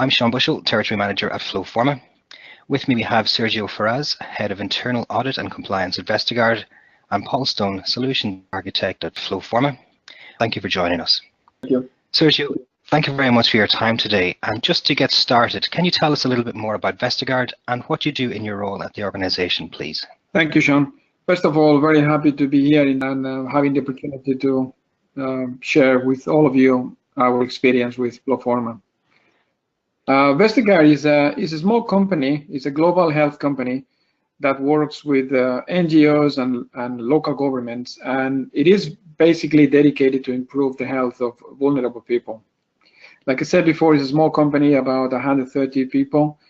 I'm Sean Bushell, Territory Manager at FlowForma. With me we have Sergio Ferraz, Head of Internal Audit and Compliance at Vestergaard, and Paul Stone, Solution Architect at FlowForma. Thank you for joining us. Thank you. Sergio, thank you very much for your time today. And just to get started, can you tell us a little bit more about Vestergaard and what you do in your role at the organization, please? Thank you, Sean. First of all, very happy to be here and having the opportunity to share with all of you our experience with FlowForma. Vestergaard is a small company. It's a global health company that works with NGOs and local governments, and it is basically dedicated to improve the health of vulnerable people. Like I said before, it's a small company, about 130 people.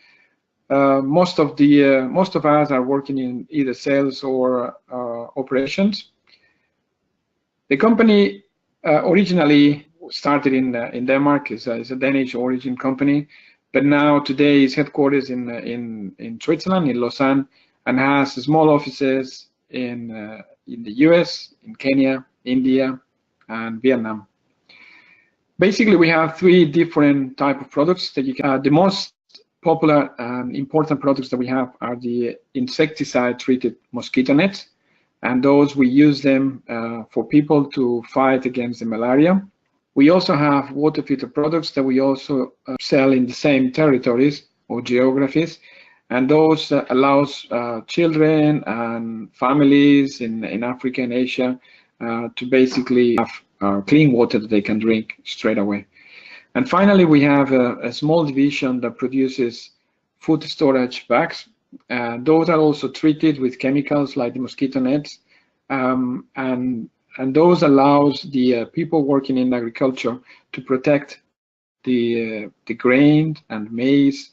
Most of us are working in either sales or operations. The company originally started in Denmark. It's a Danish origin company, but now today is headquarters in Switzerland, in Lausanne, and has small offices in the US, in Kenya, India, and Vietnam. Basically, we have three different type of products that you can. The most popular and important products that we have are the insecticide-treated mosquito nets, and those we use them for people to fight against the malaria. We also have water filter products that we also sell in the same territories or geographies, and those allows children and families in Africa and Asia to basically have clean water that they can drink straight away. And finally, we have a small division that produces food storage bags. Those are also treated with chemicals like the mosquito nets, and those allows the people working in agriculture to protect the grain and maize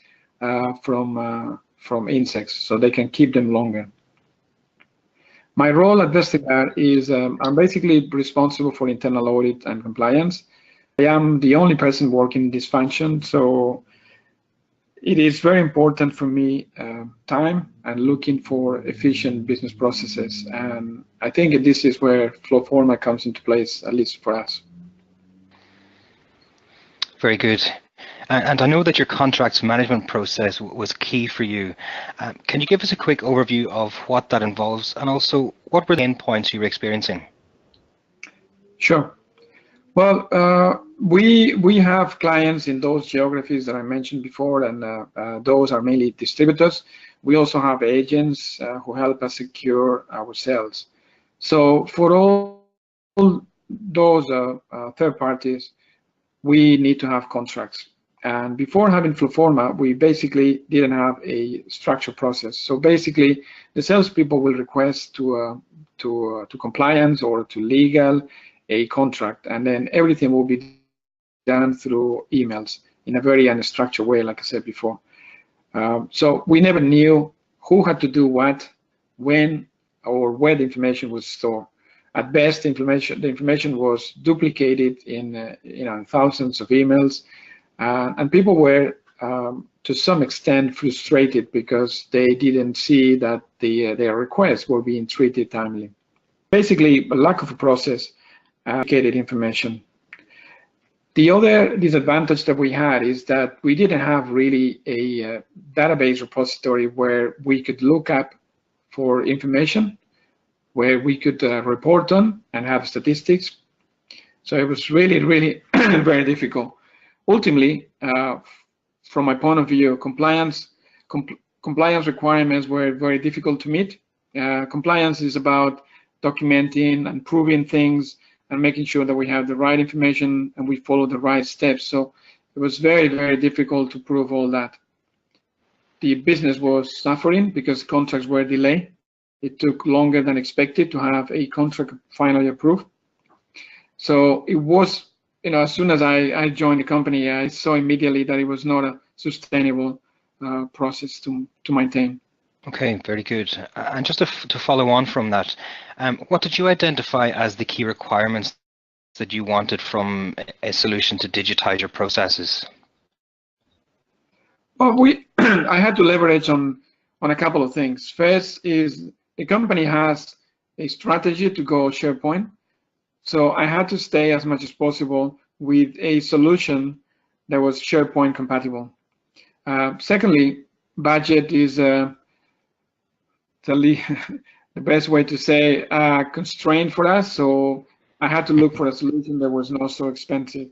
from insects, so they can keep them longer. My role at Vestergaard is I'm basically responsible for internal audit and compliance. I am the only person working in this function, so it is very important for me time and looking for efficient business processes, and I think this is where FlowForma comes into place, at least for us. Very good. And I know that your contracts management process was key for you. Can you give us a quick overview of what that involves, and also what were the endpoints you were experiencing? Sure. Well, we have clients in those geographies that I mentioned before, and those are mainly distributors. We also have agents who help us secure our sales. So for all those third parties, we need to have contracts. And before having FlowForma, we basically didn't have a structured process. So basically, the salespeople will request to compliance or to legal a contract, and then everything will be done through emails in a very unstructured way, like I said before. So we never knew who had to do what, when, or where the information was stored. At best, the information was duplicated in thousands of emails, and people were to some extent frustrated because they didn't see that their requests were being treated timely. Basically, a lack of a process. Duplicated information. The other disadvantage that we had is that we didn't have really a database repository where we could look up for information, where we could report on and have statistics. So it was really, really very difficult. Ultimately, from my point of view, compliance requirements were very difficult to meet. Compliance is about documenting and proving things and making sure that we have the right information and we follow the right steps. So it was very, very difficult to prove all that. The business was suffering because contracts were delayed. It took longer than expected to have a contract finally approved. So it was, as soon as I joined the company, I saw immediately that it was not a sustainable process to maintain. Okay, very good. And just to follow on from that, what did you identify as the key requirements that you wanted from a solution to digitize your processes? Well, I had to leverage on a couple of things. First is the company has a strategy to go SharePoint, so I had to stay as much as possible with a solution that was SharePoint compatible. Secondly, budget is the best way to say constraint for us. So I had to look for a solution that was not so expensive.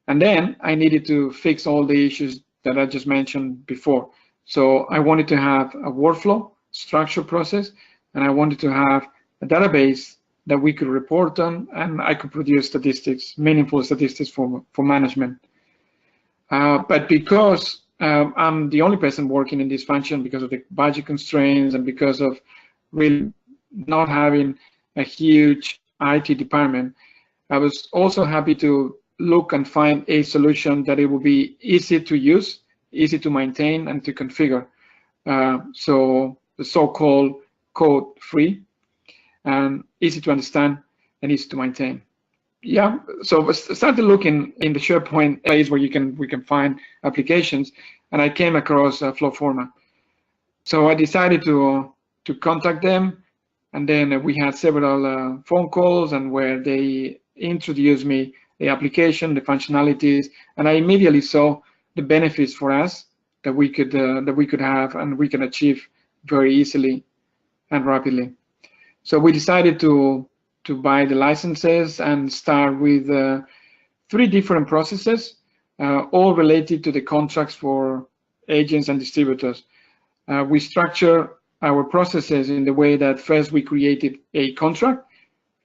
And then I needed to fix all the issues that I just mentioned before. So I wanted to have a workflow, structure process, and I wanted to have a database that we could report on, and I could produce statistics, meaningful statistics for management. But because I'm the only person working in this function because of the budget constraints and because of really not having a huge IT department, I was also happy to look and find a solution that it would be easy to use, easy to maintain, and to configure. So the so-called code-free and easy to understand and easy to maintain. Yeah, so I started looking in the SharePoint place where we can find applications, and I came across FlowForma. So I decided to contact them, and then we had several phone calls, and where they introduced me the application, the functionalities, and I immediately saw the benefits for us that we could have and we can achieve very easily and rapidly. So we decided to buy the licenses and start with 3 different processes, all related to the contracts for agents and distributors. We structure our processes in the way that first we created a contract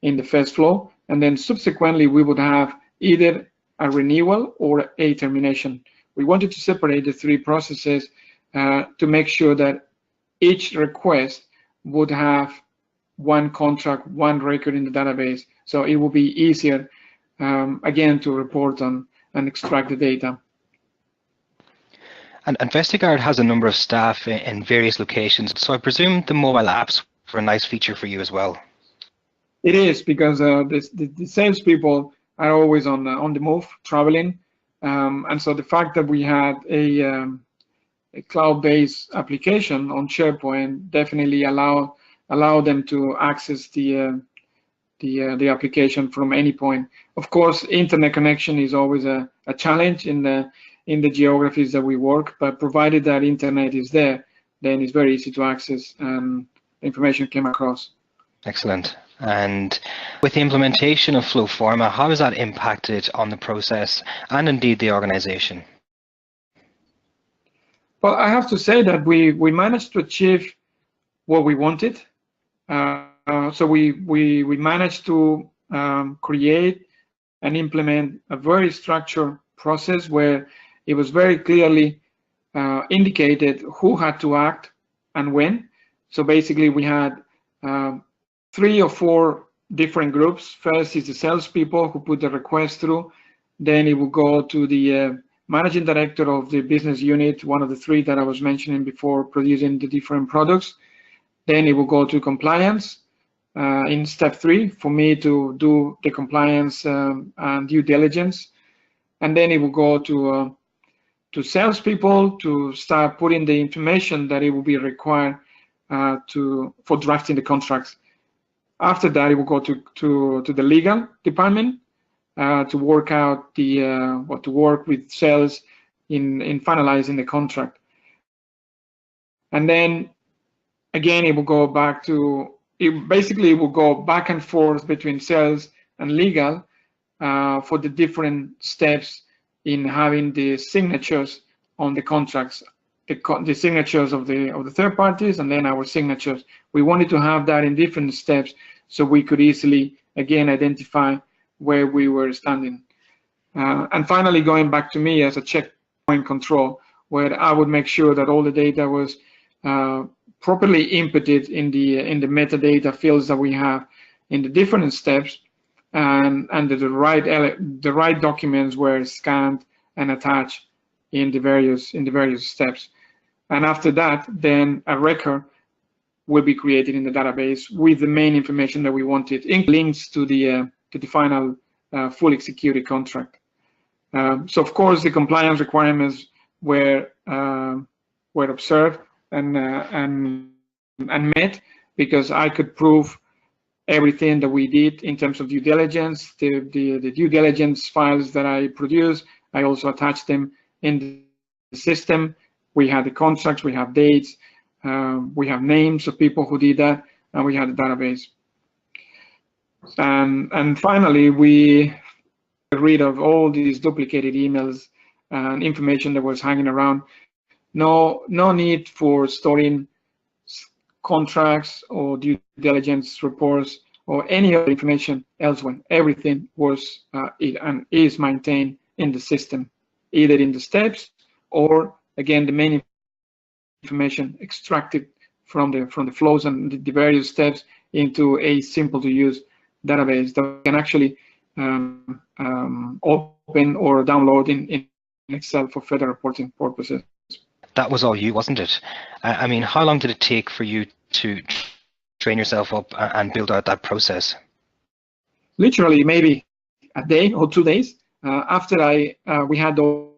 in the first flow, and then subsequently we would have either a renewal or a termination. We wanted to separate the 3 processes to make sure that each request would have one contract, one record in the database, so it will be easier, again, to report on and extract the data. And Vestergaard has a number of staff in various locations, so I presume the mobile apps were a nice feature for you as well. It is, because the salespeople are always on the move, traveling, and so the fact that we had a cloud-based application on SharePoint definitely allow them to access the application from any point. Of course, internet connection is always a challenge in the geographies that we work, but provided that internet is there, then it's very easy to access and information came across. Excellent. And with the implementation of FlowForma, how has that impacted on the process and indeed the organization? Well, I have to say that we managed to achieve what we wanted. So we managed to create and implement a very structured process where it was very clearly indicated who had to act and when. So basically we had 3 or 4 different groups. First is the salespeople who put the request through. Then it will go to the managing director of the business unit, one of the 3 that I was mentioning before, producing the different products. Then it will go to compliance in step 3 for me to do the compliance and due diligence. And then it will go to salespeople to start putting the information that it will be required for drafting the contracts. After that, it will go to the legal department to work out to work with sales in finalizing the contract. And then again, it will go back to, it will go back and forth between sales and legal for the different steps in having the signatures on the contracts, the signatures of the third parties, and then our signatures. We wanted to have that in different steps so we could easily, again, identify where we were standing. And finally, going back to me as a checkpoint control, where I would make sure that all the data was properly inputted in the metadata fields that we have in the different steps, and the right documents were scanned and attached in the various steps. And after that, then a record will be created in the database with the main information that we wanted, links to the final full executed contract. So of course the compliance requirements were observed and met, because I could prove everything that we did in terms of due diligence. The due diligence files that I produced, I also attached them in system. We had the contracts, we have dates, we have names of people who did that, and we had a database. And finally, we got rid of all these duplicated emails and information that was hanging around. No need for storing contracts or due diligence reports or any other information elsewhere. Everything was and is maintained in the system, either in the steps or, again, the main information extracted from the flows and the various steps into a simple to use database that can actually open or download in Excel for further reporting purposes. That was all you, wasn't it? I mean, how long did it take for you to train yourself up and build out that process? Literally, maybe a day or 2 days after we had those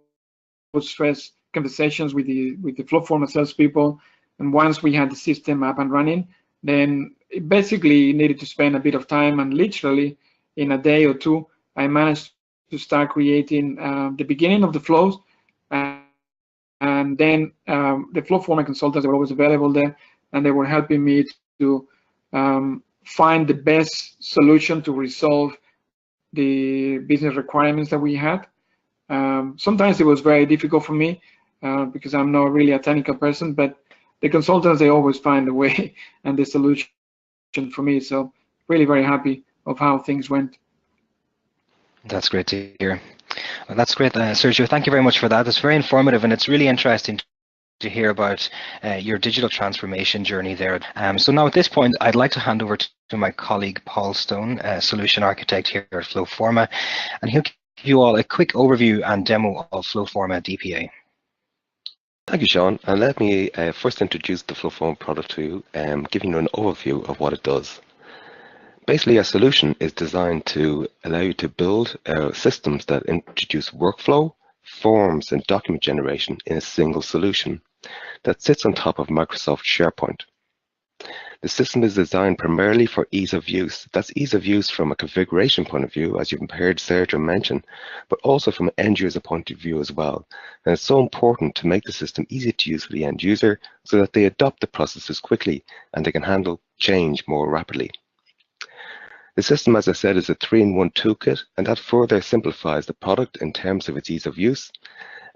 stress conversations with the FlowForma salespeople, and once we had the system up and running, then it basically needed to spend a bit of time, and literally in a day or two, I managed to start creating the beginning of the flows, and then the FlowForma consultants were always available there, and they were helping me to find the best solution to resolve the business requirements that we had. Sometimes it was very difficult for me because I'm not really a technical person, but the consultants, they always find a way and the solution for me. So really very happy of how things went. That's great to hear. Well, that's great, Sergio. Thank you very much for that. It's very informative, and it's really interesting to hear about your digital transformation journey there. So now at this point, I'd like to hand over to my colleague, Paul Stone, Solution Architect here at FlowForma, and he'll give you all a quick overview and demo of FlowForma DPA. Thank you, Sean, and let me first introduce the FlowForma product to you, giving you an overview of what it does. Basically, a solution is designed to allow you to build systems that introduce workflow, forms, and document generation in a single solution that sits on top of Microsoft SharePoint. The system is designed primarily for ease of use. That's ease of use from a configuration point of view, as you've heard Sergio mention, but also from an end user point of view as well. And it's so important to make the system easy to use for the end user so that they adopt the processes quickly and they can handle change more rapidly. The system, as I said, is a 3-in-1 toolkit, and that further simplifies the product in terms of its ease of use,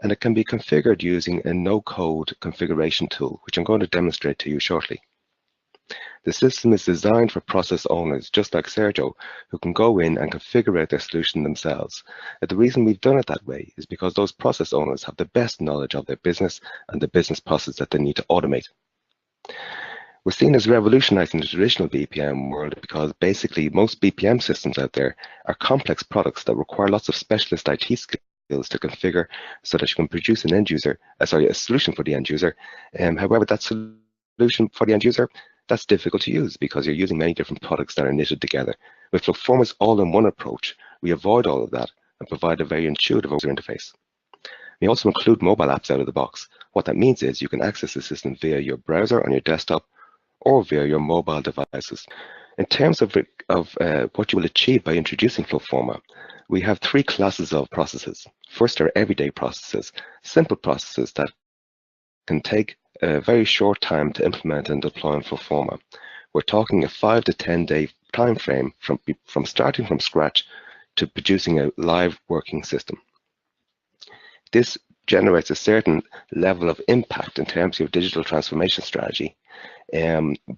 and it can be configured using a no-code configuration tool, which I'm going to demonstrate to you shortly. The system is designed for process owners, just like Sergio, who can go in and configure out their solution themselves. And the reason we've done it that way is because those process owners have the best knowledge of their business and the business process that they need to automate. We're seen as revolutionizing the traditional BPM world because basically most BPM systems out there are complex products that require lots of specialist IT skills to configure so that you can produce an a solution for the end user. However, that solution for the end user, that's difficult to use because you're using many different products that are knitted together. With FlowForma's all-in-one approach, we avoid all of that and provide a very intuitive user interface. We also include mobile apps out of the box. What that means is you can access the system via your browser on your desktop or via your mobile devices. In terms of what you will achieve by introducing FlowForma, we have 3 classes of processes. First are everyday processes, simple processes that can take a very short time to implement and deploy in FlowForma. We're talking a 5 to 10 day time frame from starting from scratch to producing a live working system. This generates a certain level of impact in terms of your digital transformation strategy.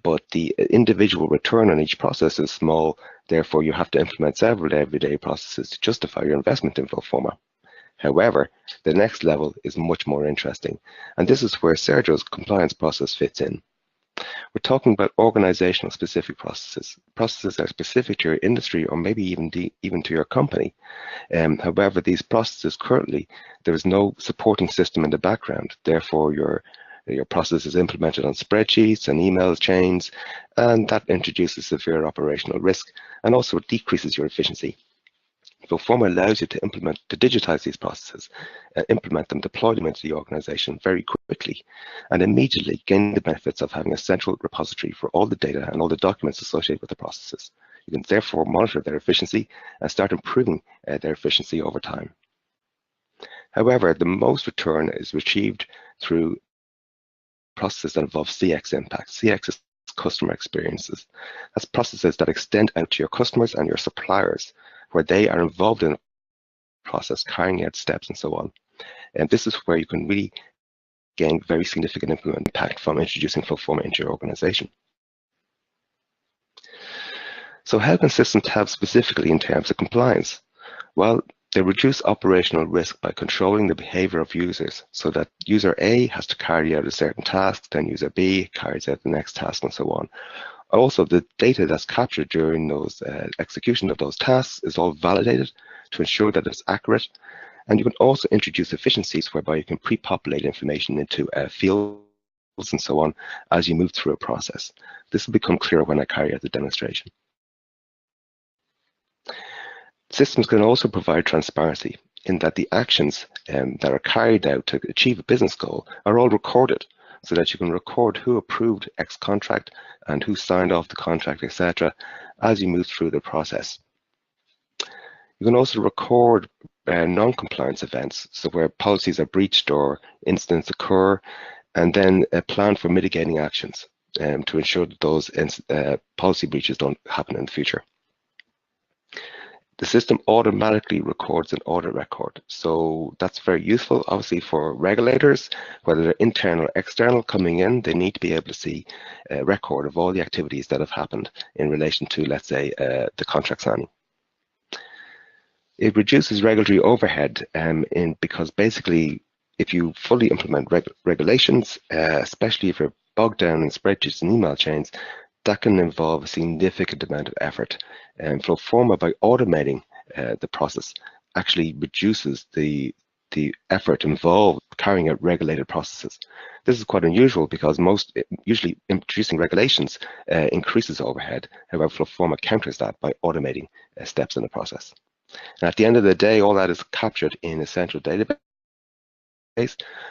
But the individual return on each process is small, therefore you have to implement several everyday processes to justify your investment in FlowForma. However, the next level is much more interesting, and this is where Sergio's compliance process fits in. We're talking about organizational specific processes that are specific to your industry or maybe even to your company. However, these processes currently, there is no supporting system in the background, therefore your process is implemented on spreadsheets and email chains, and that introduces severe operational risk and also decreases your efficiency. FlowForma allows you to digitize these processes, implement them, deploy them into the organization very quickly, and immediately gain the benefits of having a central repository for all the data and all the documents associated with the processes. You can therefore monitor their efficiency and start improving their efficiency over time. However, the most return is achieved through processes that involve CX impact. CX is customer experiences. That's processes that extend out to your customers and your suppliers, where they are involved in the process, carrying out steps and so on. And this is where you can really gain very significant impact from introducing FlowForma into your organization. So how can systems help specifically in terms of compliance? Well, they reduce operational risk by controlling the behavior of users so that user A has to carry out a certain task, then user B carries out the next task and so on. Also, the data that's captured during those execution of those tasks is all validated to ensure that it's accurate. And you can also introduce efficiencies whereby you can pre-populate information into fields and so on as you move through a process. This will become clearer when I carry out the demonstration. Systems can also provide transparency in that the actions that are carried out to achieve a business goal are all recorded, so that you can record who approved X contract and who signed off the contract, etc., as you move through the process. You can also record non-compliance events, so where policies are breached or incidents occur, and then plan for mitigating actions to ensure that those policy breaches don't happen in the future. The system automatically records an audit record. So that's very useful, obviously, for regulators, whether they're internal or external coming in, they need to be able to see a record of all the activities that have happened in relation to, let's say, the contract signing. It reduces regulatory overhead because basically, if you fully implement regulations, especially if you're bogged down in spreadsheets and email chains, that can involve a significant amount of effort. And FlowForma, by automating the process, actually reduces the effort involved carrying out regulated processes. This is quite unusual because usually introducing regulations increases overhead. However, FlowForma counters that by automating steps in the process. And at the end of the day, all that is captured in a central database,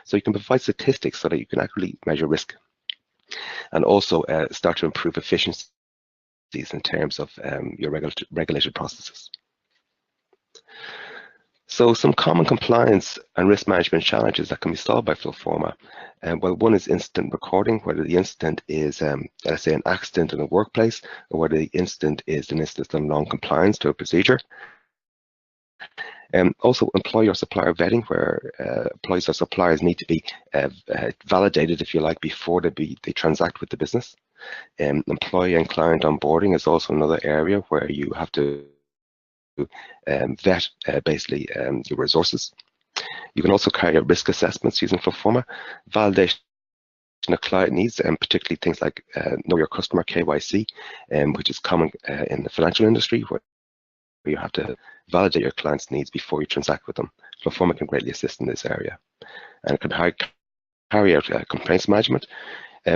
so you can provide statistics so that you can accurately measure risk, and also start to improve efficiencies in terms of your regulated processes. So some common compliance and risk management challenges that can be solved by FlowForma. Well, one is incident recording, whether the incident is, let's say, an accident in a workplace, or whether the incident is an instance of non-compliance to a procedure. Also, employee or supplier vetting, where employees or suppliers need to be validated, if you like, before they transact with the business. Employee and client onboarding is also another area where you have to vet basically your resources. You can also carry out risk assessments using FlowForma, validation of client needs, and particularly things like know your customer KYC, which is common in the financial industry, where you have to validate your client's needs before you transact with them. FlowForma can greatly assist in this area. And it can carry out complaints management,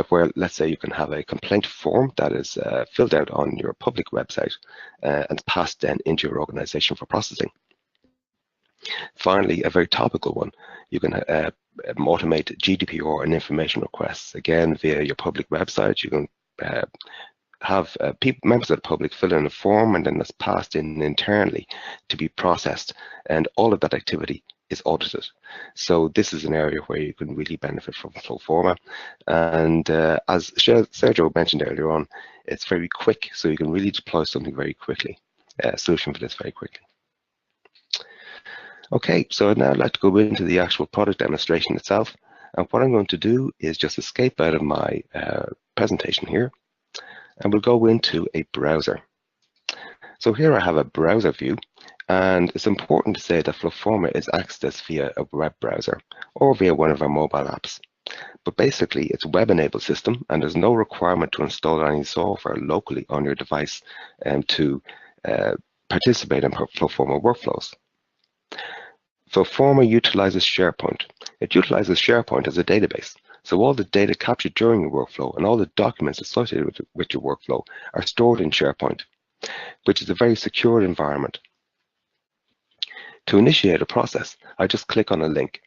where, let's say, you can have a complaint form that is filled out on your public website and passed then into your organization for processing. Finally, a very topical one, you can automate GDPR and information requests, again, via your public website. You can have members of the public fill in a form, and then that's passed in internally to be processed, and all of that activity is audited. So this is an area where you can really benefit from FlowForma, and as Sergio mentioned earlier on, it's very quick, so you can really deploy something very quickly, a solution for this very quickly. Okay, so now I'd like to go into the actual product demonstration itself, and what I'm going to do is just escape out of my presentation here, and we'll go into a browser. So here I have a browser view, and it's important to say that FlowForma is accessed via a web browser or via one of our mobile apps. But basically, it's a web-enabled system, and there's no requirement to install any software locally on your device to participate in FlowForma workflows. FlowForma utilizes SharePoint. It utilizes SharePoint as a database. So all the data captured during your workflow and all the documents associated with your workflow are stored in SharePoint, which is a very secure environment. To initiate a process, I just click on a link.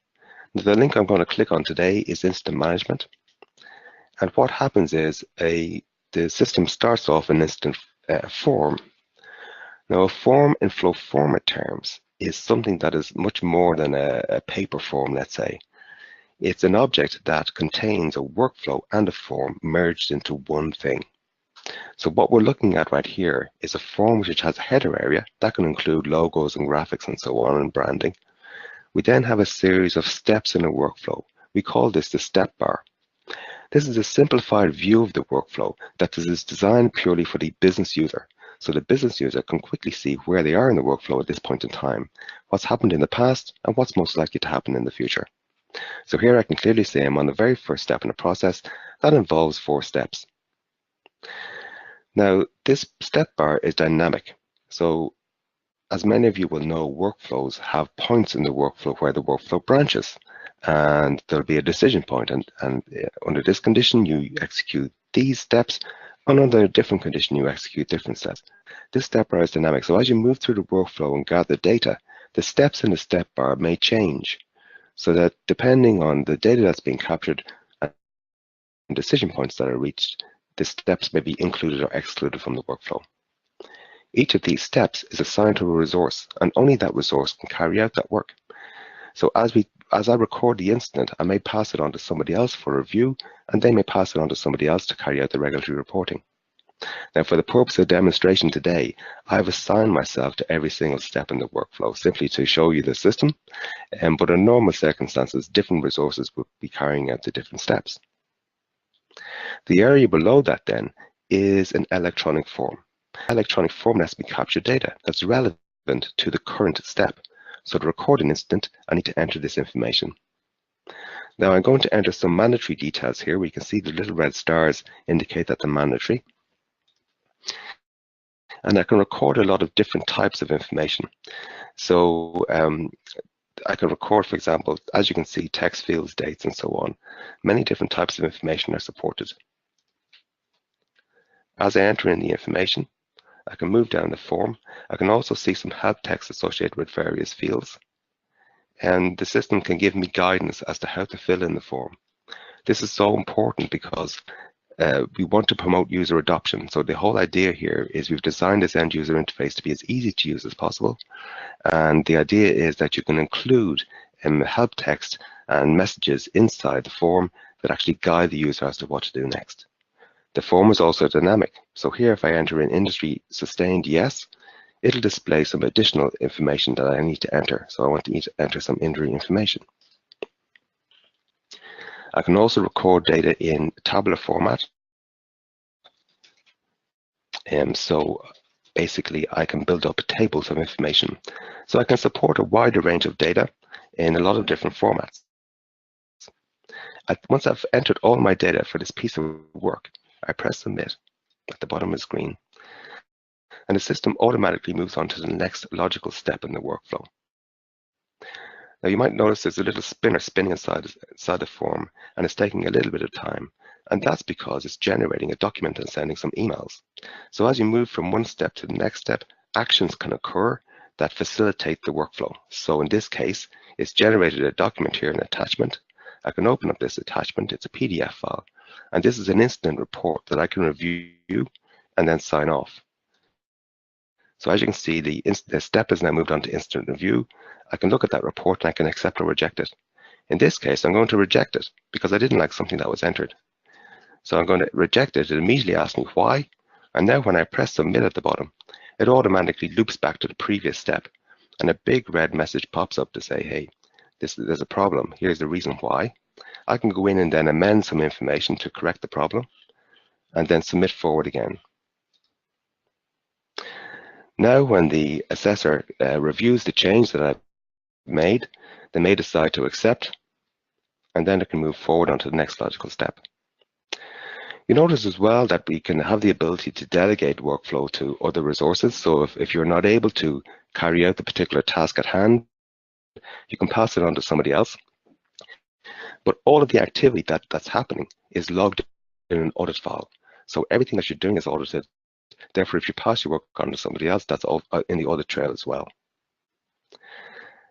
The link I'm going to click on today is Incident Management. And what happens is the system starts off an incident form. Now, a form in FlowForma terms is something that is much more than a paper form, let's say. It's an object that contains a workflow and a form merged into one thing. So what we're looking at right here is a form which has a header area that can include logos and graphics and so on and branding. We then have a series of steps in a workflow. We call this the step bar. This is a simplified view of the workflow that is designed purely for the business user. So the business user can quickly see where they are in the workflow at this point in time, what's happened in the past, and what's most likely to happen in the future. So here I can clearly say I'm on the very first step in the process that involves 4 steps. Now, this step bar is dynamic. So as many of you will know, workflows have points in the workflow where the workflow branches, and there'll be a decision point, and under this condition you execute these steps, and under a different condition you execute different steps. This step bar is dynamic, so as you move through the workflow and gather data, the steps in the step bar may change, so that depending on the data that's being captured and decision points that are reached, the steps may be included or excluded from the workflow. Each of these steps is assigned to a resource, and only that resource can carry out that work. So as I record the incident, I may pass it on to somebody else for review, and they may pass it on to somebody else to carry out the regulatory reporting. Now, for the purpose of demonstration today, I've assigned myself to every single step in the workflow, simply to show you the system, but in normal circumstances, different resources will be carrying out the different steps. The area below that then is an electronic form. Electronic form has to be captured data that's relevant to the current step. So to record an incident, I need to enter this information. Now I'm going to enter some mandatory details here. We can see the little red stars indicate that they're mandatory. And I can record a lot of different types of information. So I can record, for example, as you can see, text fields, dates, and so on. Many different types of information are supported. As I enter in the information, I can move down the form. I can also see some help text associated with various fields. And the system can give me guidance as to how to fill in the form. This is so important because we want to promote user adoption. So the whole idea here is we've designed this end user interface to be as easy to use as possible. And the idea is that you can include help text and messages inside the form that actually guide the user as to what to do next. The form is also dynamic. So here, if I enter in industry sustained yes, it'll display some additional information that I need to enter. So I want to enter some injury information. I can also record data in tabular format. So basically, I can build up tables of information. So I can support a wider range of data in a lot of different formats. Once I've entered all my data for this piece of work, I press submit at the bottom of the screen, and the system automatically moves on to the next logical step in the workflow. Now you might notice there's a little spinner spinning inside the form, and it's taking a little bit of time, and that's because it's generating a document and sending some emails. So as you move from one step to the next step, actions can occur that facilitate the workflow. So in this case, it's generated a document here, an attachment. I can open up this attachment, it's a PDF file, and this is an incident report that I can review and then sign off. So as you can see, the step is now moved on to instant review. I can look at that report and I can accept or reject it. In this case, I'm going to reject it because I didn't like something that was entered. So I'm going to reject it. It immediately asks me why. And now when I press submit at the bottom, it automatically loops back to the previous step. And a big red message pops up to say, hey, there's a problem. Here's the reason why. I can go in and then amend some information to correct the problem and then submit forward again. Now when the assessor reviews the change that I've made, they may decide to accept, and then it can move forward onto the next logical step. You notice as well that we can have the ability to delegate workflow to other resources. So if you're not able to carry out the particular task at hand, you can pass it on to somebody else. But all of the activity that's happening is logged in an audit file. So everything that you're doing is audited. Therefore, if you pass your work on to somebody else, that's all in the audit trail as well.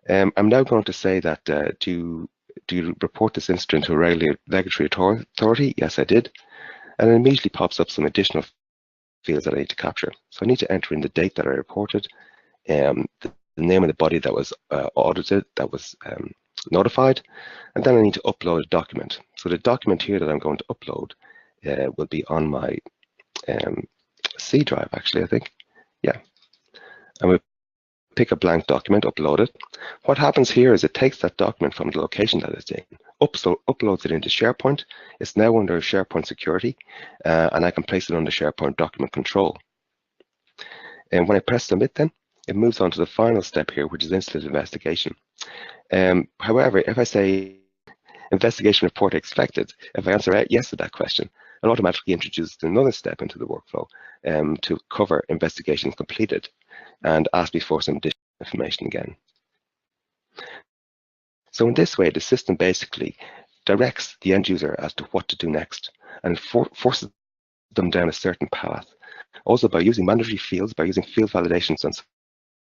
I'm now going to say that do you report this incident to a regulatory authority? Yes, I did. And it immediately pops up some additional fields that I need to capture. So I need to enter in the date that I reported, the name of the body that was audited, that was notified, and then I need to upload a document. So the document here that I'm going to upload will be on my C drive, actually, I think. Yeah. And we'll pick a blank document, upload it. What happens here is it takes that document from the location that it's in, uploads it into SharePoint. It's now under SharePoint security, and I can place it under SharePoint document control. And when I press submit, then it moves on to the final step here, which is incident investigation. However, if I say investigation report expected, if I answer yes to that question, it automatically introduces another step into the workflow to cover investigations completed and ask me for some additional information again. So in this way, the system basically directs the end user as to what to do next and forces them down a certain path. Also, by using mandatory fields, by using field validations and so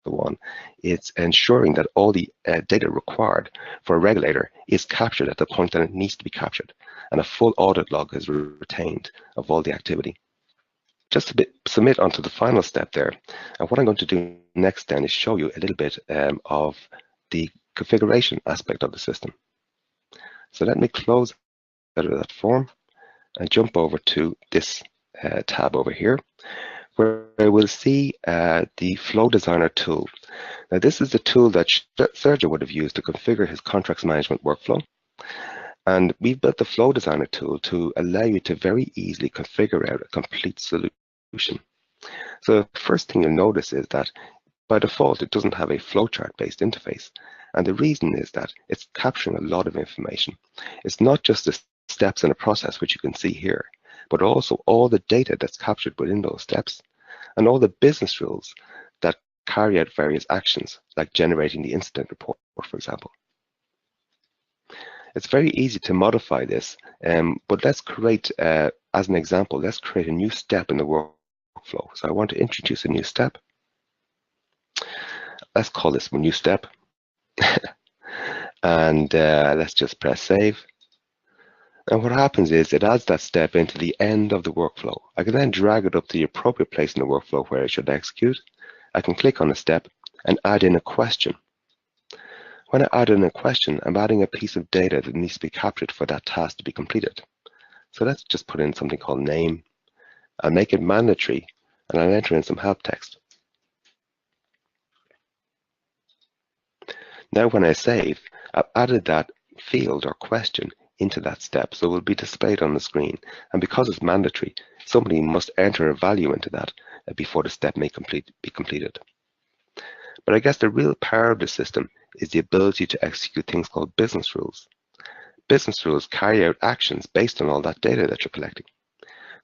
on, it's ensuring that all the data required for a regulator is captured at the point that it needs to be captured, and a full audit log is retained of all the activity. Just to submit onto the final step there, and what I'm going to do next then is show you a little bit of the configuration aspect of the system. So let me close out of that form and jump over to this tab over here, where we'll see the Flow Designer tool. Now, this is the tool that Sergio would have used to configure his contracts management workflow. And we've built the Flow Designer tool to allow you to very easily configure out a complete solution. So the first thing you'll notice is that by default, it doesn't have a flowchart-based interface. And the reason is that it's capturing a lot of information. It's not just the steps in a process, which you can see here, but also all the data that's captured within those steps and all the business rules that carry out various actions, like generating the incident report, for example. It's very easy to modify this, but let's create, as an example, let's create a new step in the workflow. So I want to introduce a new step. Let's call this new step. And let's just press save. And what happens is it adds that step into the end of the workflow. I can then drag it up to the appropriate place in the workflow where it should execute. I can click on a step and add in a question. When I add in a question, I'm adding a piece of data that needs to be captured for that task to be completed. So let's just put in something called name. I'll make it mandatory, and I'll enter in some help text. Now when I save, I've added that field or question into that step, so it will be displayed on the screen. And because it's mandatory, somebody must enter a value into that before the step may be completed. But I guess the real power of the system is the ability to execute things called business rules. Business rules carry out actions based on all that data that you're collecting.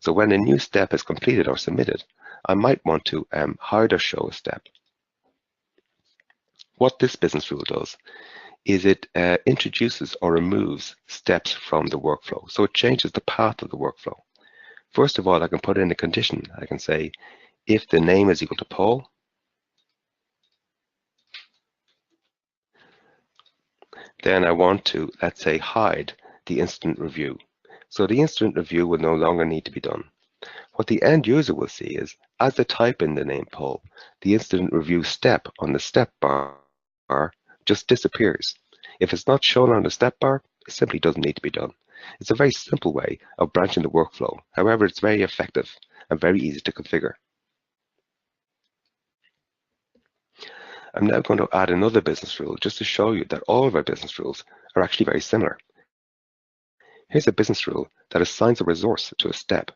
So when a new step is completed or submitted, I might want to hide or show a step. What this business rule does is it introduces or removes steps from the workflow. So it changes the path of the workflow. First of all, I can put in a condition. I can say, if the name is equal to Paul, then I want to, let's say, hide the incident review. So the incident review will no longer need to be done. What the end user will see is, as they type in the name Paul, the incident review step on the step bar just disappears. If it's not shown on the step bar, it simply doesn't need to be done. It's a very simple way of branching the workflow. However, it's very effective and very easy to configure. I'm now going to add another business rule just to show you that all of our business rules are actually very similar. Here's a business rule that assigns a resource to a step.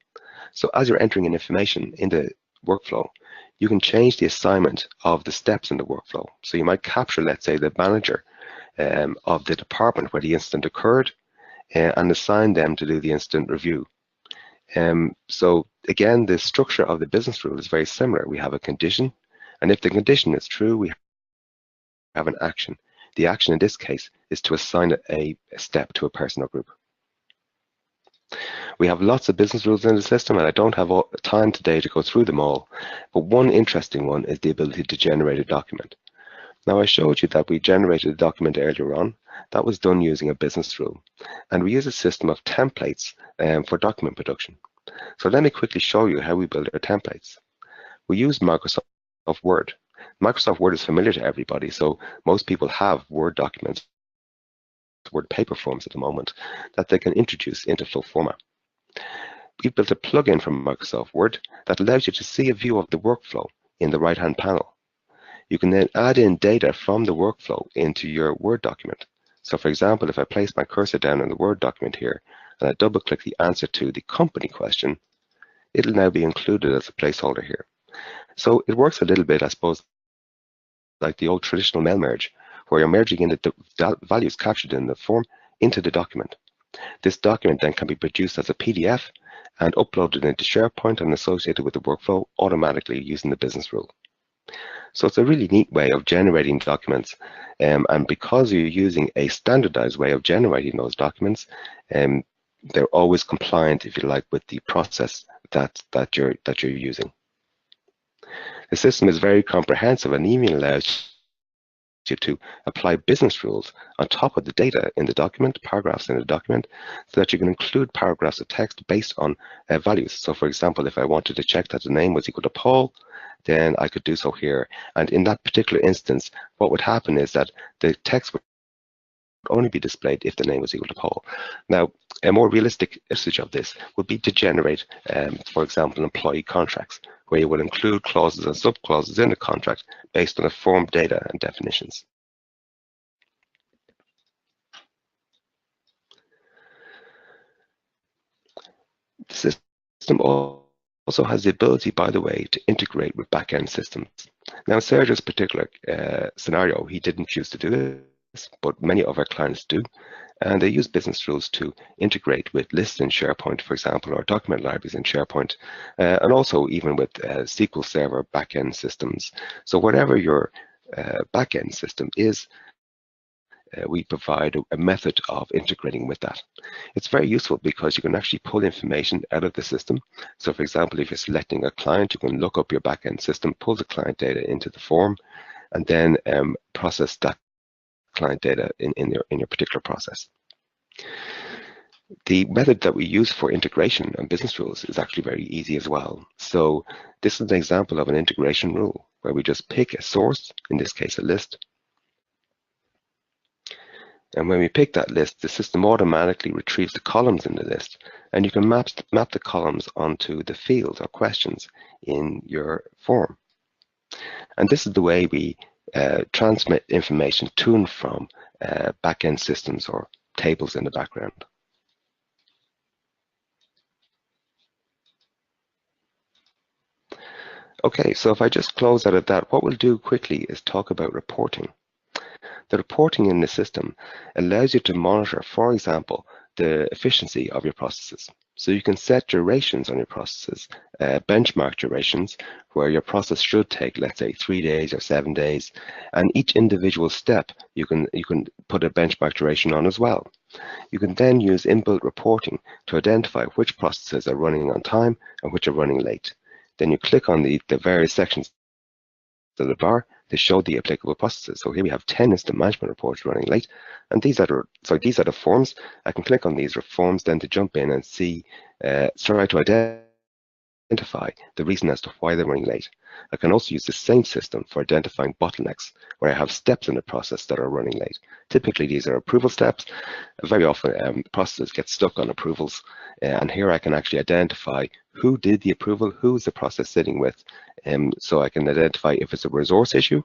So as you're entering in information in the workflow, you can change the assignment of the steps in the workflow. So you might capture, let's say, the manager of the department where the incident occurred and assign them to do the incident review. So again, the structure of the business rule is very similar. We have a condition, and if the condition is true, we have an action. The action in this case is to assign a step to a person or group. We have lots of business rules in the system, and I don't have time today to go through them all, but one interesting one is the ability to generate a document. Now, I showed you that we generated a document earlier on. That was done using a business rule, and we use a system of templates for document production. So let me quickly show you how we build our templates. We use Microsoft Word. Microsoft Word is familiar to everybody, so most people have Word documents, Word paper forms at the moment, that they can introduce into FlowForma. We've built a plugin from Microsoft Word that allows you to see a view of the workflow in the right-hand panel. You can then add in data from the workflow into your Word document. So for example, if I place my cursor down in the Word document here, and I double-click the answer to the company question, it'll now be included as a placeholder here. So it works a little bit, I suppose, like the old traditional mail merge, where you're merging in the values captured in the form into the document. This document then can be produced as a PDF and uploaded into SharePoint and associated with the workflow automatically using the business rule. So it's a really neat way of generating documents, and because you're using a standardized way of generating those documents, they're always compliant, if you like, with the process that you're using. The system is very comprehensive and even allows you to apply business rules on top of the data in the document, paragraphs in the document, so that you can include paragraphs of text based on values. So for example, if I wanted to check that the name was equal to Paul, then I could do so here. And in that particular instance, what would happen is that the text would only be displayed if the name was equal to Paul. Now, a more realistic usage of this would be to generate, for example, employee contracts, where you will include clauses and sub-clauses in the contract based on the form data and definitions. The system also has the ability, by the way, to integrate with backend systems. Now, in Sergio's particular scenario, he didn't choose to do this, but many of our clients do. And they use business rules to integrate with lists in SharePoint, for example, or document libraries in SharePoint, and also even with SQL Server backend systems. So whatever your backend system is, we provide a method of integrating with that. It's very useful because you can actually pull information out of the system. So for example, if you're selecting a client, you can look up your backend system, pull the client data into the form, and then process that client data in your particular process. The method that we use for integration and business rules is actually very easy as well. So this is an example of an integration rule where we just pick a source, in this case a list. And when we pick that list, the system automatically retrieves the columns in the list, and you can map the columns onto the fields or questions in your form. And this is the way we transmit information to and from backend systems or tables in the background. Okay, so if I just close out of that, what we'll do quickly is talk about reporting. The reporting in the system allows you to monitor, for example, the efficiency of your processes. So you can set durations on your processes, benchmark durations, where your process should take, let's say, 3 days or 7 days, and each individual step you can put a benchmark duration on as well. You can then use inbuilt reporting to identify which processes are running on time and which are running late. Then you click on the various sections of the bar to show the applicable processes. So here we have 10 incident management reports running late, and these are the forms. I can click on these forms then to jump in and see, try to identify the reason as to why they're running late. I can also use the same system for identifying bottlenecks, where I have steps in the process that are running late. Typically, these are approval steps. Very often, processes get stuck on approvals, and here I can actually identify who did the approval, who is the process sitting with, so I can identify if it's a resource issue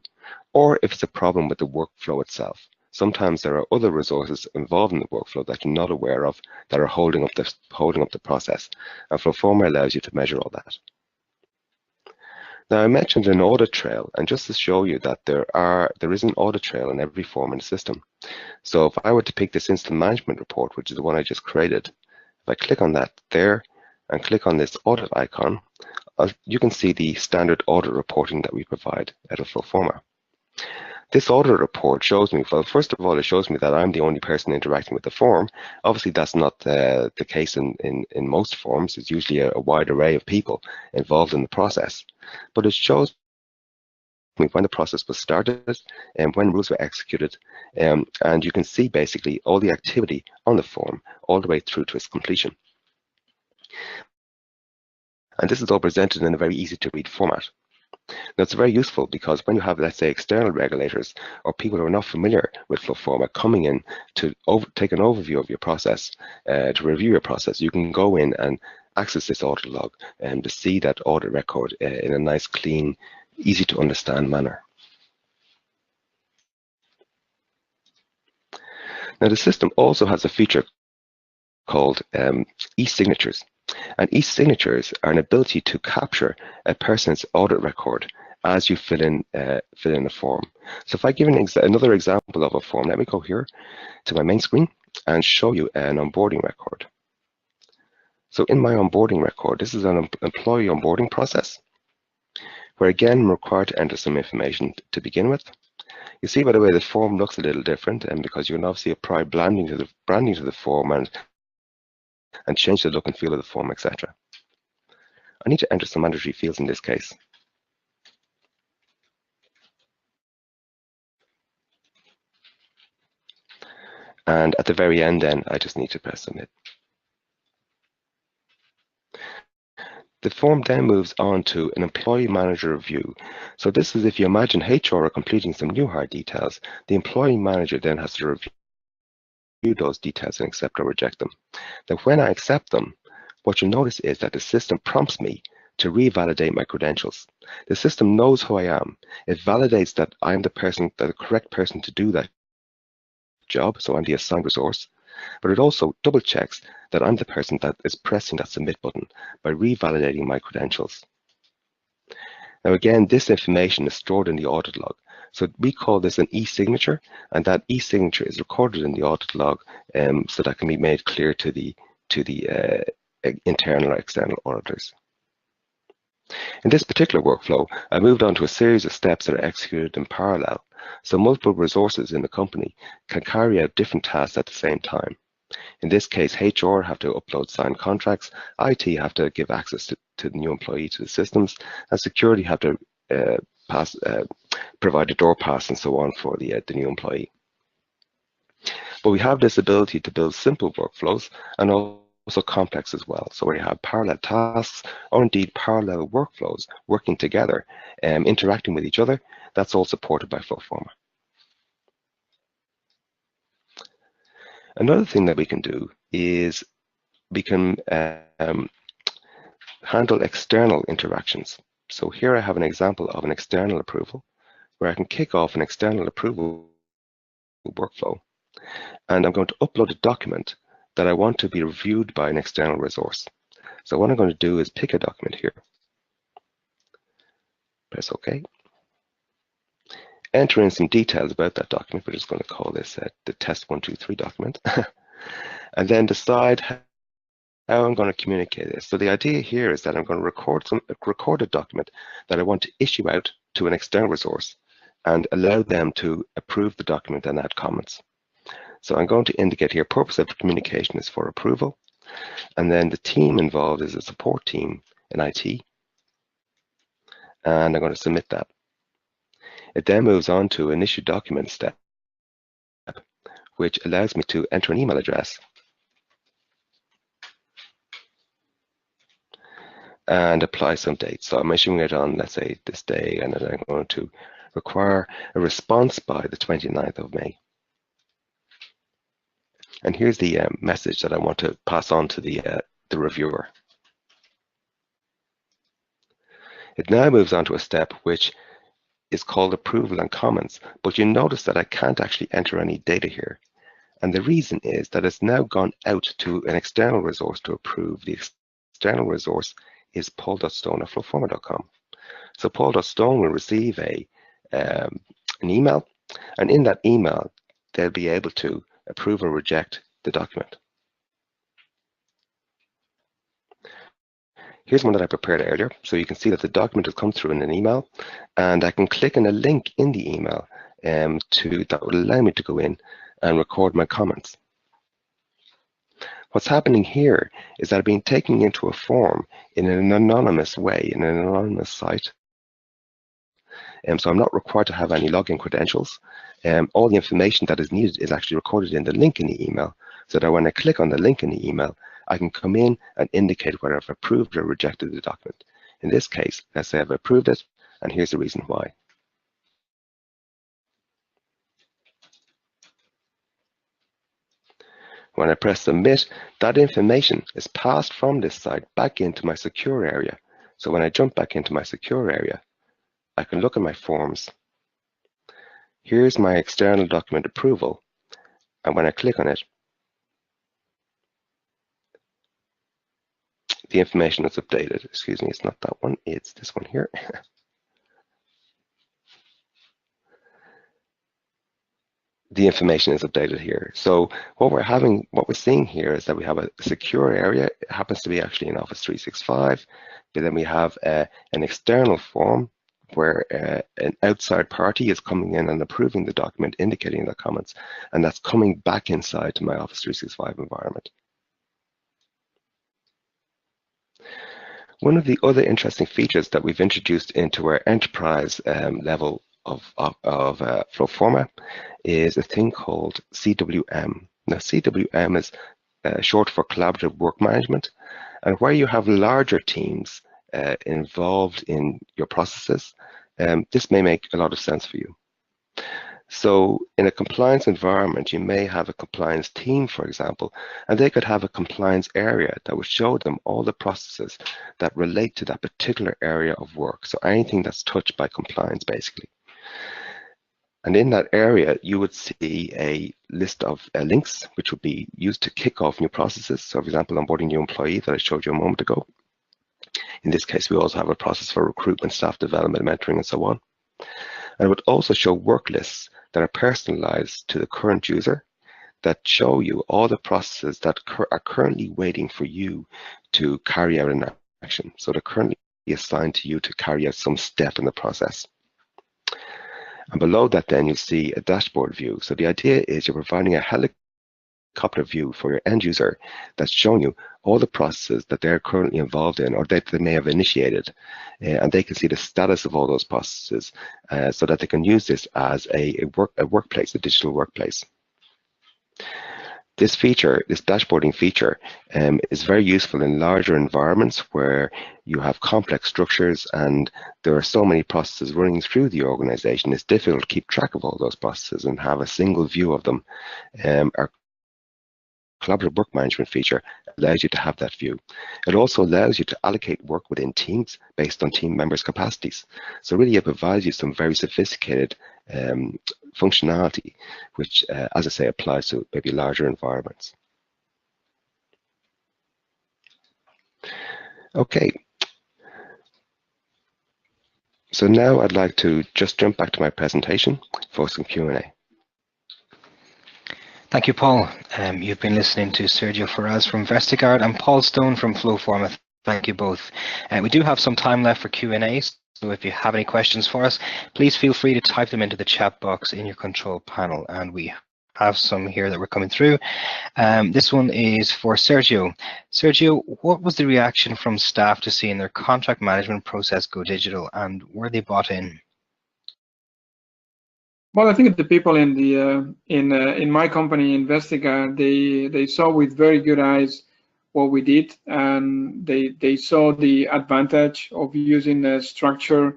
or if it's a problem with the workflow itself. Sometimes there are other resources involved in the workflow that you're not aware of that are holding up the process, and FlowForma allows you to measure all that. Now, I mentioned an audit trail, and just to show you that there is an audit trail in every form in the system. So if I were to pick this incident management report, which is the one I just created, if I click on that there and click on this audit icon, you can see the standard audit reporting that we provide out of FlowForma. This audit report shows me, well, first of all, it shows me that I'm the only person interacting with the form. Obviously, that's not the case in most forms. It's usually a wide array of people involved in the process. But it shows me when the process was started and when rules were executed. And you can see basically all the activity on the form all the way through to its completion. And this is all presented in a very easy to read format. Now, it's very useful because when you have, let's say, external regulators or people who are not familiar with FlowForma coming in to take an overview of your process, to review your process, you can go in and access this audit log and to see that audit record in a nice, clean, easy to understand manner. Now, the system also has a feature called ESignatures. And ESignatures are an ability to capture a person's audit record as you fill in a form. So if I give another example of a form, let me go here to my main screen and show you an onboarding record. So in my onboarding record, this is an employee onboarding process, where again I'm required to enter some information to begin with. You see, by the way, the form looks a little different, and because you can obviously apply branding to the form and change the look and feel of the form, etc. I need to enter some mandatory fields in this case. And at the very end then, I just need to press submit. The form then moves on to an employee manager review. So this is if you imagine HR are completing some new hire details, the employee manager then has to review those details and accept or reject them. Now when I accept them, what you'll notice is that the system prompts me to revalidate my credentials. The system knows who I am. It validates that I'm the correct person to do that job, so I'm the assigned resource, but it also double checks that I'm the person that is pressing that submit button by revalidating my credentials. Now again, this information is stored in the audit log. So we call this an e-signature, and that e-signature is recorded in the audit log so that can be made clear to the internal or external auditors. In this particular workflow, I moved on to a series of steps that are executed in parallel. So multiple resources in the company can carry out different tasks at the same time. In this case, HR have to upload signed contracts, IT have to give access to the new employee to the systems, and security have to provide a door pass and so on for the new employee. But we have this ability to build simple workflows and also complex as well. So we have parallel tasks or indeed parallel workflows working together and interacting with each other. That's all supported by FlowForma. Another thing that we can do is we can handle external interactions. So here I have an example of an external approval where I can kick off an external approval workflow. And I'm going to upload a document that I want to be reviewed by an external resource. So what I'm going to do is pick a document here. Press OK. Enter in some details about that document. We're just going to call this the test 123 document. And then decide how I'm going to communicate this. So the idea here is that I'm going to record a document that I want to issue out to an external resource and allow them to approve the document and add comments. So I'm going to indicate here purpose of the communication is for approval. And then the team involved is a support team in IT. And I'm going to submit that. It then moves on to an issue document step, which allows me to enter an email address and apply some dates. So I'm issuing it on, let's say, this day, and then I'm going to require a response by the 29th of May. And here's the message that I want to pass on to the reviewer. It now moves on to a step which is called approval and comments, but you notice that I can't actually enter any data here. And the reason is that it's now gone out to an external resource to approve. The external resource is paul.stone@flowforma.com. So paul.stone will receive an email, and in that email, they'll be able to approve or reject the document. Here's one that I prepared earlier. So you can see that the document has come through in an email, and I can click on a link in the email that will allow me to go in and record my comments. What's happening here is that I've been taken into a form in an anonymous way, in an anonymous site. So I'm not required to have any login credentials. All the information that is needed is actually recorded in the link in the email, so that when I click on the link in the email, I can come in and indicate whether I've approved or rejected the document. In this case, let's say I've approved it, and here's the reason why. When I press submit, that information is passed from this side back into my secure area. So when I jump back into my secure area, I can look at my forms. Here's my external document approval. And when I click on it, the information is updated. Excuse me, it's not that one, it's this one here. The information is updated here. So what we're seeing here is that we have a secure area. It happens to be actually in Office 365, but then we have an external form where an outside party is coming in and approving the document, indicating the comments, and that's coming back inside to my Office 365 environment. One of the other interesting features that we've introduced into our enterprise level of FlowForma is a thing called CWM. Now, CWM is short for Collaborative Work Management, and where you have larger teams involved in your processes, this may make a lot of sense for you. So in a compliance environment, you may have a compliance team, for example, and they could have a compliance area that would show them all the processes that relate to that particular area of work. So anything that's touched by compliance, basically. And in that area, you would see a list of links, which would be used to kick off new processes. So for example, onboarding new employee that I showed you a moment ago. In this case, we also have a process for recruitment, staff development, mentoring, and so on. And it would also show work lists that are personalized to the current user that show you all the processes that are currently waiting for you to carry out an action. So they're currently assigned to you to carry out some step in the process. And below that, then you see a dashboard view. So the idea is you're providing a helicopter view for your end user that's showing you all the processes that they're currently involved in or that they may have initiated. And they can see the status of all those processes so that they can use this as a workplace, a digital workplace. This feature, this dashboarding feature, is very useful in larger environments where you have complex structures and there are so many processes running through the organization. It's difficult to keep track of all those processes and have a single view of them. Our collaborative work management feature allows you to have that view. It also allows you to allocate work within teams based on team members' capacities. So really it provides you some very sophisticated functionality, which, as I say, applies to maybe larger environments. Okay. So now I'd like to just jump back to my presentation for some Q&A. Thank you, Paul. You've been listening to Sergio Ferraz from Vestergaard and Paul Stone from FlowForma. Thank you both. We do have some time left for Q&A, so if you have any questions for us, please feel free to type them into the chat box in your control panel, and we have some here that were coming through. This one is for Sergio. Sergio, what was the reaction from staff to seeing their contract management process go digital, and were they bought in? Well, I think the people in the in my company, Vestergaard, they saw with very good eyes what we did, and they saw the advantage of using a structure,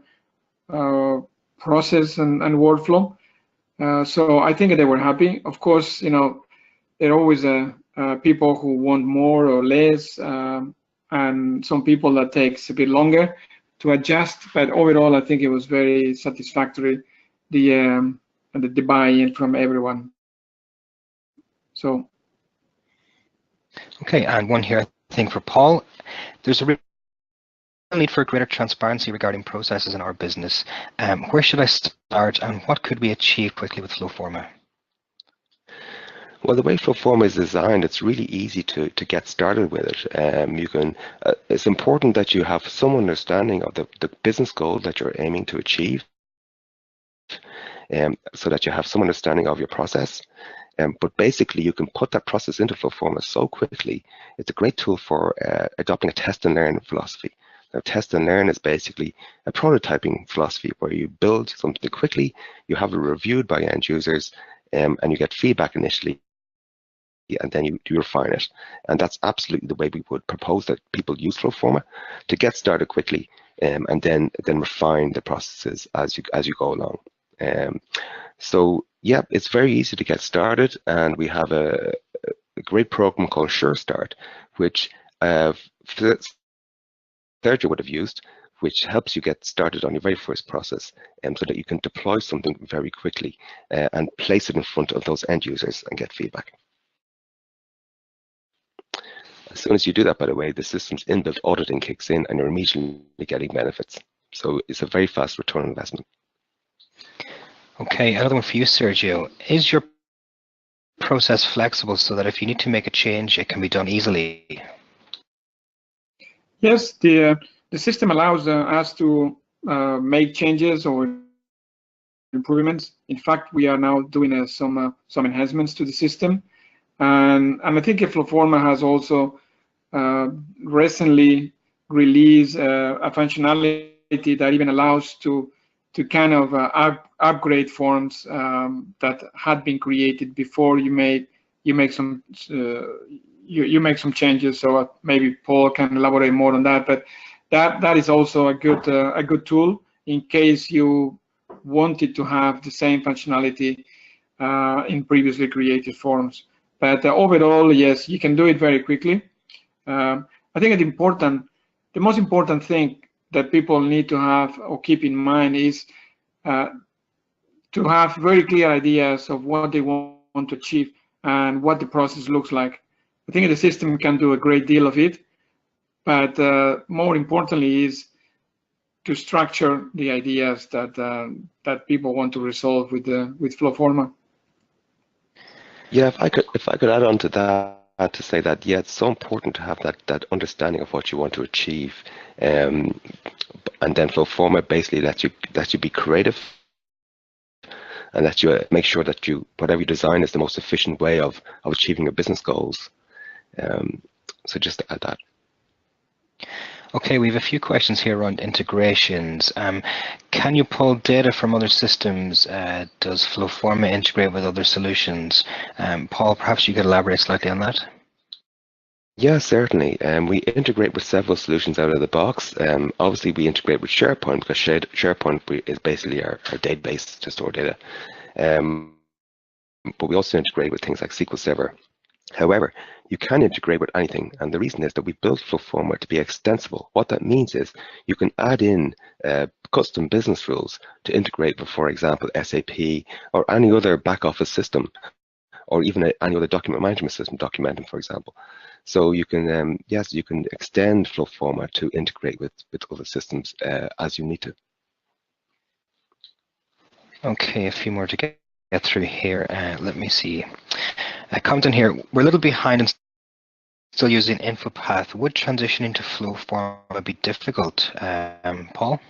process, and workflow. So I think they were happy. Of course, you know, there are always people who want more or less, and some people that takes a bit longer to adjust. But overall, I think it was very satisfactory. The buy-in from everyone. So. Okay, and one here, I think for Paul. There's a real need for greater transparency regarding processes in our business. Where should I start, and what could we achieve quickly with FlowForma? Well, the way FlowForma is designed, it's really easy to get started with it. It's important that you have some understanding of the business goal that you're aiming to achieve. So that you have some understanding of your process. But basically, you can put that process into FlowForma so quickly. It's a great tool for adopting a test and learn philosophy. Now, test and learn is basically a prototyping philosophy where you build something quickly, you have it reviewed by end users, and you get feedback initially. and then you refine it. And that's absolutely the way we would propose that people use FlowForma to get started quickly, and then refine the processes as you go along. So yeah, it's very easy to get started, and we have a great program called Sure Start, which Sergio would have used, which helps you get started on your very first process, so that you can deploy something very quickly and place it in front of those end users and get feedback. As soon as you do that, by the way, the system's inbuilt auditing kicks in and you're immediately getting benefits. So it's a very fast return on investment. Okay, another one for you, Sergio. Is your process flexible so that if you need to make a change, it can be done easily? Yes, the system allows us to make changes or improvements. In fact, we are now doing some enhancements to the system, and I think FlowForma has also recently released a functionality that even allows to kind of upgrade forms that had been created before you make some changes. So maybe Paul can elaborate more on that. But that is also a good tool in case you wanted to have the same functionality in previously created forms. But overall, yes, you can do it very quickly. I think the most important thing that people need to have or keep in mind is to have very clear ideas of what they want to achieve and what the process looks like. I think the system can do a great deal of it, but more importantly is to structure the ideas that people want to resolve with FlowForma. Yeah, if I could add on to that, to say that, yeah, it's so important to have that understanding of what you want to achieve, and then FlowForma basically lets you be creative, and that you make sure that whatever you design is the most efficient way of achieving your business goals. So just to add that. Okay, we have a few questions here around integrations. Can you pull data from other systems? Does FlowForma integrate with other solutions? Paul, perhaps you could elaborate slightly on that. Yeah, certainly. We integrate with several solutions out of the box. Obviously, we integrate with SharePoint because SharePoint is basically our database to store data. But we also integrate with things like SQL Server. However, you can integrate with anything, and the reason is that we built FlowForma to be extensible. What that means is you can add in custom business rules to integrate with, for example, SAP or any other back office system, or even any other document management system, Documentum, for example. So you can, yes, you can extend FlowForma to integrate with other systems as you need to. Okay, a few more to get through here. Let me see. Comment in here. We're a little behind and still using InfoPath. Would transitioning to FlowForma be difficult, Paul?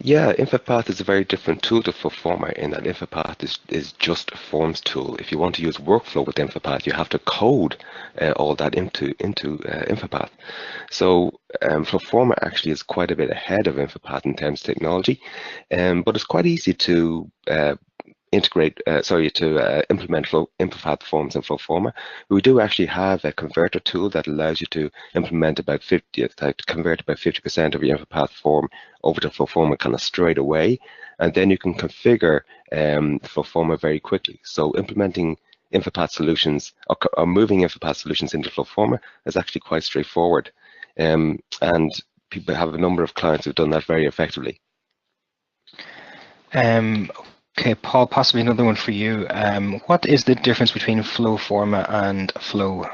Yeah, InfoPath is a very different tool to FlowForma in that InfoPath is just a forms tool. If you want to use workflow with InfoPath, you have to code all that into InfoPath. So FlowForma actually is quite a bit ahead of InfoPath in terms of technology, but it's quite easy to implement InfoPath forms in FlowForma. We do actually have a converter tool that allows you to implement convert about 50% of your InfoPath form over to FlowForma kind of straight away, and then you can configure FlowForma very quickly. So implementing InfoPath solutions or moving InfoPath solutions into FlowForma is actually quite straightforward, and people have a number of clients who've done that very effectively. Okay, Paul, possibly another one for you. What is the difference between FlowForma and Flow?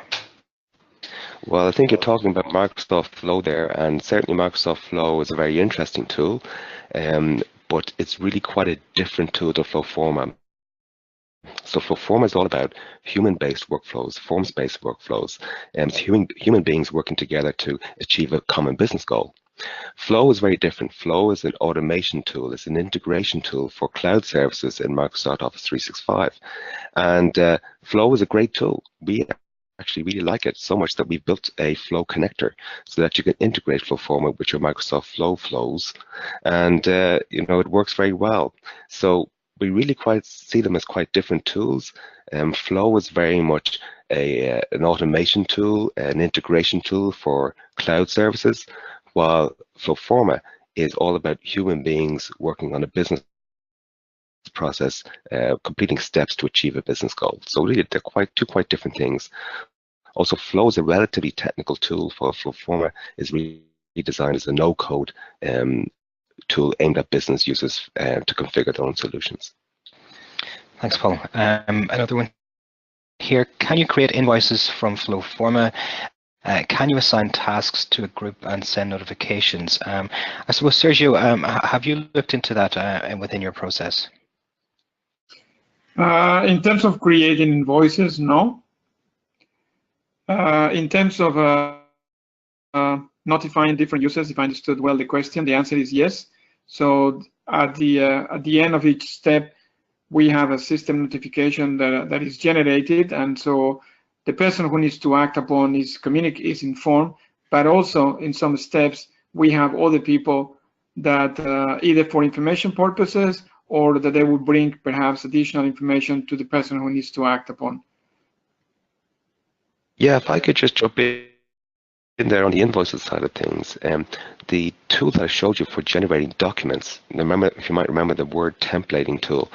Well, I think you're talking about Microsoft Flow there, and certainly Microsoft Flow is a very interesting tool, but it's really quite a different tool to FlowForma. So FlowForma is all about human-based workflows, forms-based workflows, and human beings working together to achieve a common business goal. Flow is very different. Flow is an automation tool. It's an integration tool for cloud services in Microsoft Office 365. And Flow is a great tool. We actually really like it so much that we built a Flow connector so that you can integrate FlowForma with your Microsoft Flow flows. And, it works very well. So we really quite see them as quite different tools. Flow is very much an automation tool, an integration tool for cloud services, while Flowforma is all about human beings working on a business process, completing steps to achieve a business goal. So really, they're two quite different things. Also, Flow is a relatively technical tool, for Flowforma is really designed as a no-code tool aimed at business users to configure their own solutions. Thanks, Paul. Another one here. Can you create invoices from Flowforma? Can you assign tasks to a group and send notifications? I suppose, Sergio, have you looked into that within your process? In terms of creating invoices, no. In terms of notifying different users, if I understood well the question, the answer is yes. So at the end of each step, we have a system notification that is generated, and so the person who needs to act upon is informed. But also in some steps, we have other people that either for information purposes or that they will bring perhaps additional information to the person who needs to act upon. Yeah, if I could just jump in there on the invoices side of things, the tool that I showed you for generating documents, if you might remember the word templating tool,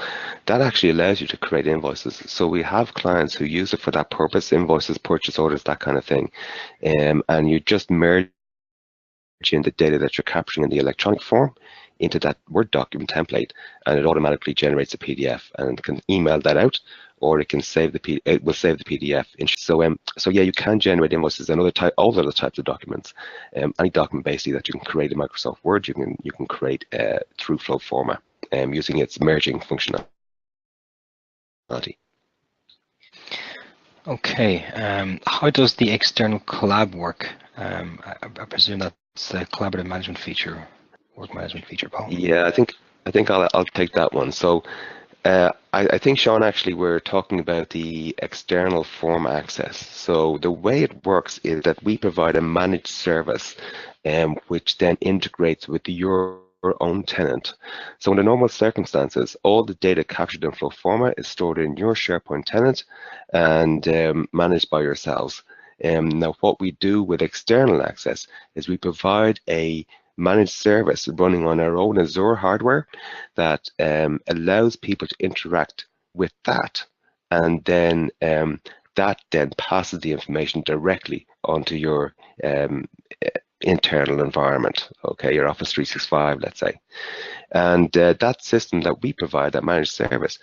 that actually allows you to create invoices. So we have clients who use it for that purpose, invoices, purchase orders, that kind of thing. And you just merge in the data that you're capturing in the electronic form into that Word document template, and it automatically generates a PDF, and it can email that out, or it can save it will save the PDF. So yeah, you can generate invoices and all other types of documents. Any document basically that you can create in Microsoft Word, you can create through Flowforma, using its merging functionality. Okay. How does the external collab work? I presume that's the collaborative management feature, work management feature, Paul. Yeah, I think I'll take that one. So I think, Sean, actually we're talking about the external form access. So the way it works is that we provide a managed service, which then integrates with your own tenant. So in the normal circumstances, all the data captured in Flowforma is stored in your SharePoint tenant and managed by yourselves. Now, what we do with external access is we provide a managed service running on our own Azure hardware that allows people to interact with that, and then that then passes the information directly onto your internal environment, okay, your Office 365, let's say. And that system that we provide, that managed service,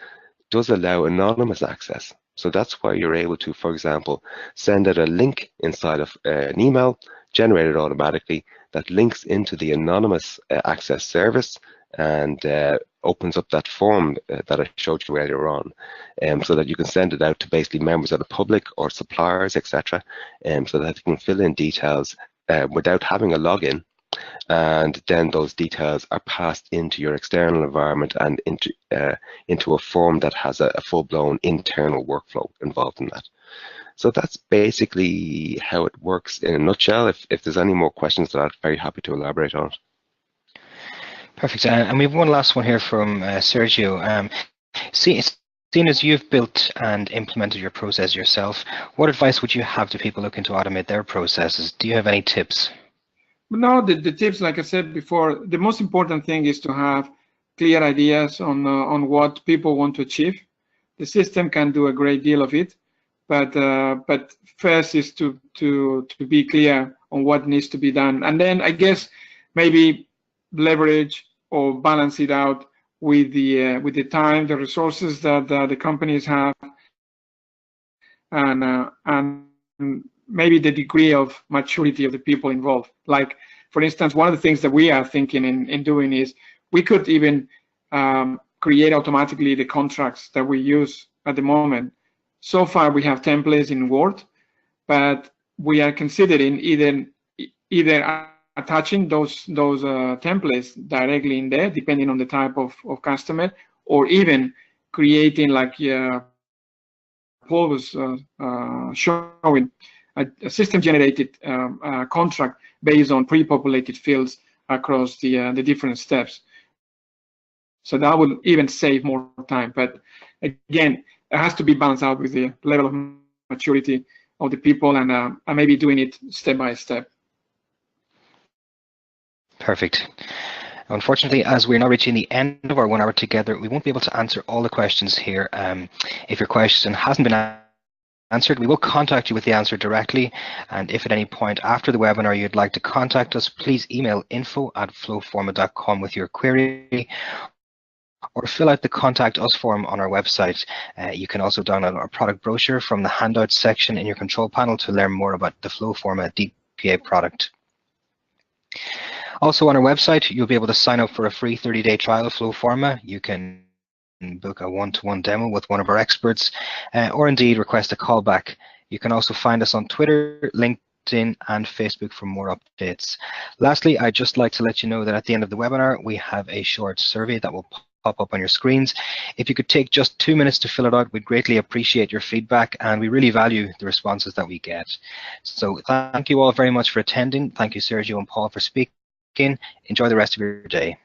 does allow anonymous access. So that's why you're able to, for example, send out a link inside of an email generated automatically that links into the anonymous access service and opens up that form that I showed you earlier on, so that you can send it out to basically members of the public or suppliers, etc., so that you can fill in details without having a login, and then those details are passed into your external environment and into a form that has a full-blown internal workflow involved in that. So that's basically how it works in a nutshell. If there's any more questions, that I'm very happy to elaborate on. Perfect. And we have one last one here from Sergio. Seeing as you've built and implemented your process yourself, what advice would you have to people looking to automate their processes? Do you have any tips? No, the tips, like I said before, the most important thing is to have clear ideas on what people want to achieve. The system can do a great deal of it, but first is to be clear on what needs to be done, and then I guess maybe leverage or balance it out with the time, the resources that the companies have, and maybe the degree of maturity of the people involved. Like, for instance, one of the things that we are thinking in doing is we could even create automatically the contracts that we use at the moment. So far, we have templates in Word, but we are considering either attaching those templates directly in there, depending on the type of customer, or even creating, like Paul was showing, a system-generated contract based on pre-populated fields across the different steps. So that will even save more time. But again, it has to be balanced out with the level of maturity of the people, and maybe doing it step by step. Perfect. Unfortunately, as we're now reaching the end of our 1 hour together, we won't be able to answer all the questions here. If your question hasn't been answered, we will contact you with the answer directly. And if at any point after the webinar you'd like to contact us, please email info@flowforma.com with your query, or fill out the Contact Us form on our website. You can also download our product brochure from the Handouts section in your control panel to learn more about the FlowForma DPA product. Also on our website, you'll be able to sign up for a free 30-day trial of FlowForma. You can book a one-to-one demo with one of our experts, or indeed request a callback. You can also find us on Twitter, LinkedIn, and Facebook for more updates. Lastly, I'd just like to let you know that at the end of the webinar, we have a short survey that will pop up on your screens. If you could take just 2 minutes to fill it out, we'd greatly appreciate your feedback, and we really value the responses that we get. So thank you all very much for attending. Thank you, Sergio and Paul, for speaking. Enjoy the rest of your day.